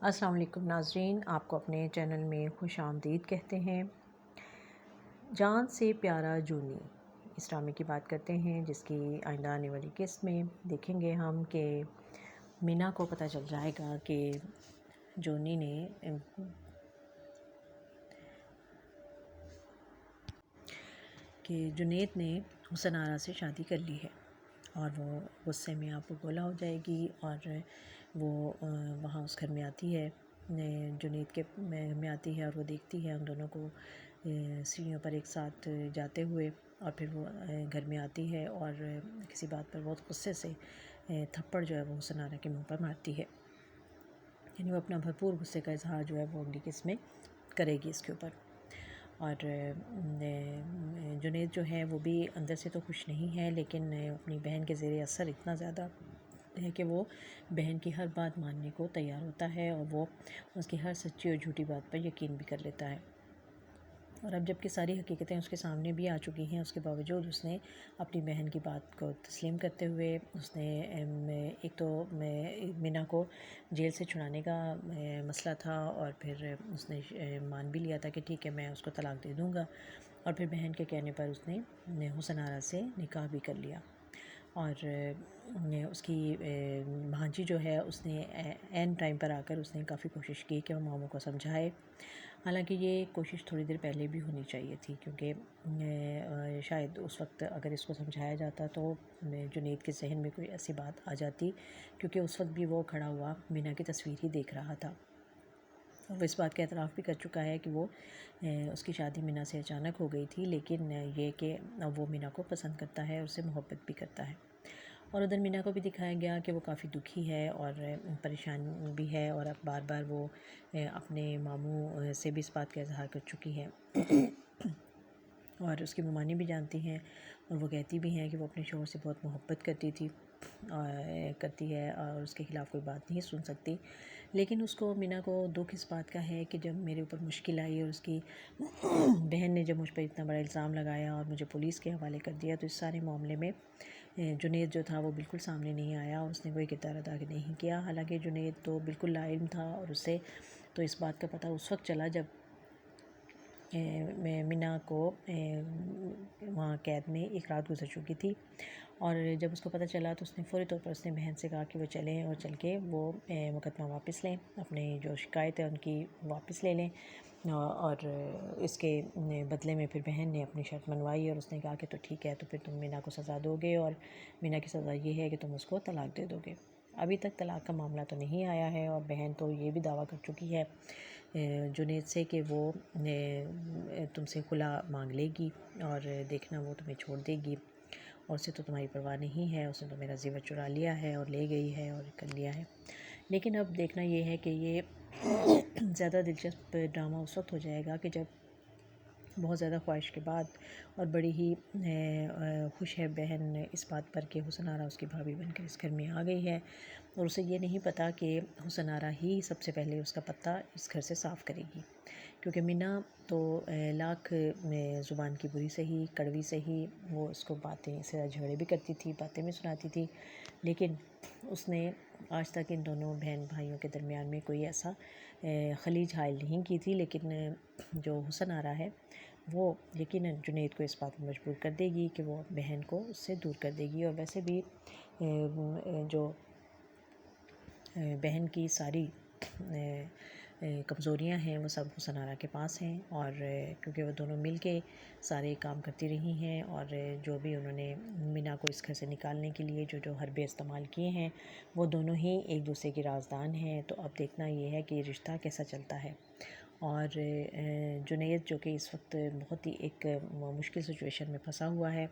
السلام علیکم ناظرین، آپ کو اپنے چینل میں خوش آمدید کہتے ہیں۔ جان سے پیارا جونی اس ڈرامے کی بات کرتے ہیں، جس کی آئندہ آنے والی قسط میں دیکھیں گے ہم کہ مینا کو پتہ چل جائے گا کہ جونی نے جنید نے حسن آرا سے شادی کر لی ہے، اور وہ غصے میں آپ کو گولا ہو جائے گی، اور وہ وہاں اس گھر میں آتی ہے، جنید کے میں آتی ہے، اور وہ دیکھتی ہے ان دونوں کو سیڑھیوں پر ایک ساتھ جاتے ہوئے، اور پھر وہ گھر میں آتی ہے اور کسی بات پر بہت غصے سے تھپڑ جو ہے وہ حسن آرا کے منہ پر مارتی ہے۔ یعنی وہ اپنا بھرپور غصے کا اظہار جو ہے وہ اگلی قسط میں کرے گی اس کے اوپر۔ اور جنید جو ہے وہ بھی اندر سے تو خوش نہیں ہے، لیکن اپنی بہن کے زیر اثر اتنا زیادہ ہے کہ وہ بہن کی ہر بات ماننے کو تیار ہوتا ہے، اور وہ اس کی ہر سچی اور جھوٹی بات پر یقین بھی کر لیتا ہے۔ اور اب جب کہ ساری حقیقتیں اس کے سامنے بھی آ چکی ہیں، اس کے باوجود اس نے اپنی بہن کی بات کو تسلیم کرتے ہوئے اس نے ایک تو مینا کو جیل سے چھڑانے کا مسئلہ تھا، اور پھر اس نے مان بھی لیا تھا کہ ٹھیک ہے میں اس کو طلاق دے دوں گا، اور پھر بہن کے کہنے پر اس نے حسن آرا سے نکاح بھی کر لیا۔ اور اس کی بھانجی جو ہے اس نے عین ٹائم پر آ کر اس نے کافی کوشش کی کہ وہ ماموں کو سمجھائے، حالانکہ یہ کوشش تھوڑی دیر پہلے بھی ہونی چاہیے تھی، کیونکہ شاید اس وقت اگر اس کو سمجھایا جاتا تو جنید کے ذہن میں کوئی ایسی بات آ جاتی، کیونکہ اس وقت بھی وہ کھڑا ہوا مینا کی تصویر ہی دیکھ رہا تھا، اور وہ اس بات کا اعتراف بھی کر چکا ہے کہ وہ اس کی شادی مینا سے اچانک ہو گئی تھی، لیکن یہ کہ وہ مینا کو پسند کرتا ہے اور اس سے محبت بھی کرتا ہے۔ اور ادھر مینا کو بھی دکھایا گیا کہ وہ کافی دکھی ہے اور پریشان بھی ہے، اور اب بار بار وہ اپنے ماموں سے بھی اس بات کا اظہار کر چکی ہے، اور اس کی ممانی بھی جانتی ہیں، اور وہ کہتی بھی ہیں کہ وہ اپنے شوہر سے بہت محبت کرتی ہے اور اس کے خلاف کوئی بات نہیں سن سکتی۔ لیکن اس کو مینا کو دکھ اس بات کا ہے کہ جب میرے اوپر مشکل آئی اور اس کی بہن نے جب مجھ پر اتنا بڑا الزام لگایا اور مجھے پولیس کے حوالے کر دیا، تو اس سارے معاملے میں جنید جو تھا وہ بالکل سامنے نہیں آیا، اور اس نے کوئی کردار ادا نہیں کیا، حالانکہ جنید تو بالکل لا علم تھا، اور اسے تو اس بات کا پتہ اس وقت چلا جب مینا کو وہاں قید میں ایک رات گزر چکی تھی، اور جب اس کو پتہ چلا تو اس نے فوری طور پر اس نے بہن سے کہا کہ وہ چلیں اور چل کے وہ مقدمہ واپس لیں، اپنے جو شکایت ہے ان کی واپس لے لیں، اور اس کے بدلے میں پھر بہن نے اپنی شرط منوائی، اور اس نے کہا کہ تو ٹھیک ہے تو پھر تم مینا کو سزا دو گے، اور مینا کی سزا یہ ہے کہ تم اس کو طلاق دے دو گے۔ ابھی تک طلاق کا معاملہ تو نہیں آیا ہے، اور بہن تو یہ بھی دعویٰ کر چکی ہے جنید سے کہ وہ تم سے خلا مانگ لے گی، اور دیکھنا وہ تمہیں چھوڑ دے گی، اور اسے تو تمہاری پرواہ نہیں ہے، اس نے تو میرا زیور چرا لیا ہے اور لے گئی ہے اور کر لیا ہے۔ لیکن اب دیکھنا یہ ہے کہ یہ زیادہ دلچسپ ڈرامہ اس وقت ہو جائے گا کہ جب بہت زیادہ خواہش کے بعد اور بڑی ہی خوش ہے بہن اس بات پر کہ حسن آرا اس کی بھابھی بن کر اس گھر میں آ گئی ہے، اور اسے یہ نہیں پتہ کہ حسن آرا ہی سب سے پہلے اس کا پتہ اس گھر سے صاف کرے گی، کیونکہ مینا تو لاکھ زبان کی بری سے ہی کڑوی سے ہی وہ اس کو باتیں سے جھگڑے بھی کرتی تھی، باتیں بھی سناتی تھی، لیکن اس نے آج تک ان دونوں بہن بھائیوں کے درمیان میں کوئی ایسا خلیج حائل نہیں کی تھی، لیکن جو حسن آرا ہے وہ یقیناً جنید کو اس بات پر مجبور کر دے گی کہ وہ بہن کو اس سے دور کر دے گی، اور ویسے بھی جو بہن کی ساری کمزوریاں ہیں وہ سب حسن آرا کے پاس ہیں، اور کیونکہ وہ دونوں مل کے سارے کام کرتی رہی ہیں، اور جو بھی انہوں نے مینا کو اس گھر سے نکالنے کے لیے جو حربے استعمال کیے ہیں وہ دونوں ہی ایک دوسرے کی رازدان ہیں۔ تو اب دیکھنا یہ ہے کہ یہ رشتہ کیسا چلتا ہے، اور جنید جو کہ اس وقت بہت ہی ایک مشکل سچویشن میں پھنسا ہوا ہے،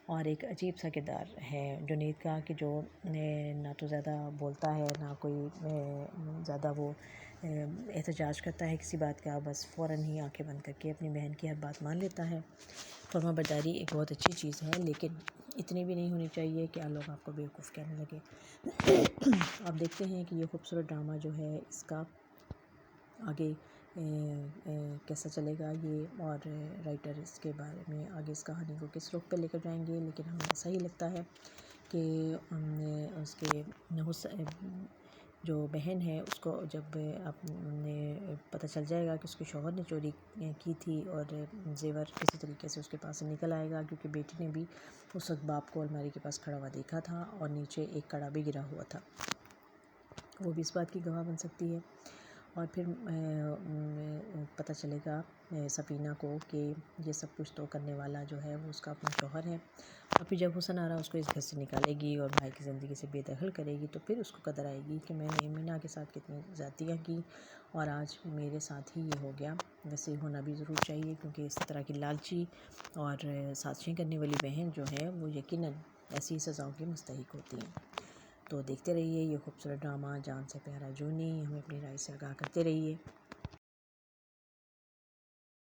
اور ایک عجیب سا کردار ہے جنید کا کہ جو نہ تو زیادہ بولتا ہے نہ کوئی زیادہ وہ احتجاج کرتا ہے کسی بات کا، بس فوراً ہی آنکھیں بند کر کے اپنی بہن کی ہر بات مان لیتا ہے۔ فرما برداری ایک بہت اچھی چیز ہے، لیکن اتنی بھی نہیں ہونی چاہیے کہ لوگ آپ کو بیوقوف کہنے لگے۔ آپ دیکھتے ہیں کہ یہ خوبصورت ڈرامہ جو ہے اس کا آگے کیسا چلے گا یہ، اور رائٹر اس کے بارے میں آگے اس کہانی کو کس رخ پہ لے کر جائیں گے، لیکن ہمیں ایسا ہی لگتا ہے کہ اس کے جو بہن ہے اس کو جب پتہ چل جائے گا کہ اس کے شوہر نے چوری کی تھی اور زیور کسی طریقے سے اس کے پاس سے نکل آئے گا، کیونکہ بیٹی نے بھی اس وقت باپ کو الماری کے پاس کھڑا ہوا دیکھا تھا اور نیچے ایک کڑا بھی گرا ہوا تھا، وہ بھی اس بات کی گواہ بن سکتی ہے۔ اور پھر پتہ چلے گا سفینہ کو کہ یہ سب کچھ تو کرنے والا جو ہے وہ اس کا اپنا شوہر ہے، اور پھر جب حسن آرا اس کو اس گھر سے نکالے گی اور بھائی کی زندگی سے بے دخل کرے گی تو پھر اس کو قدر آئے گی کہ میں نے مینا کے ساتھ کتنی زیادتیاں کی اور آج میرے ساتھ ہی یہ ہو گیا۔ ویسے ہونا بھی ضرور چاہیے، کیونکہ اس طرح کی لالچی اور سازشیں کرنے والی بہن جو ہے وہ یقیناً ایسی سزاؤں کی مستحق ہوتی ہیں۔ تو دیکھتے رہیے یہ خوبصورت ڈرامہ جان سے پیارا جونی، ہمیں اپنی رائے سے آگاہ کرتے رہیے۔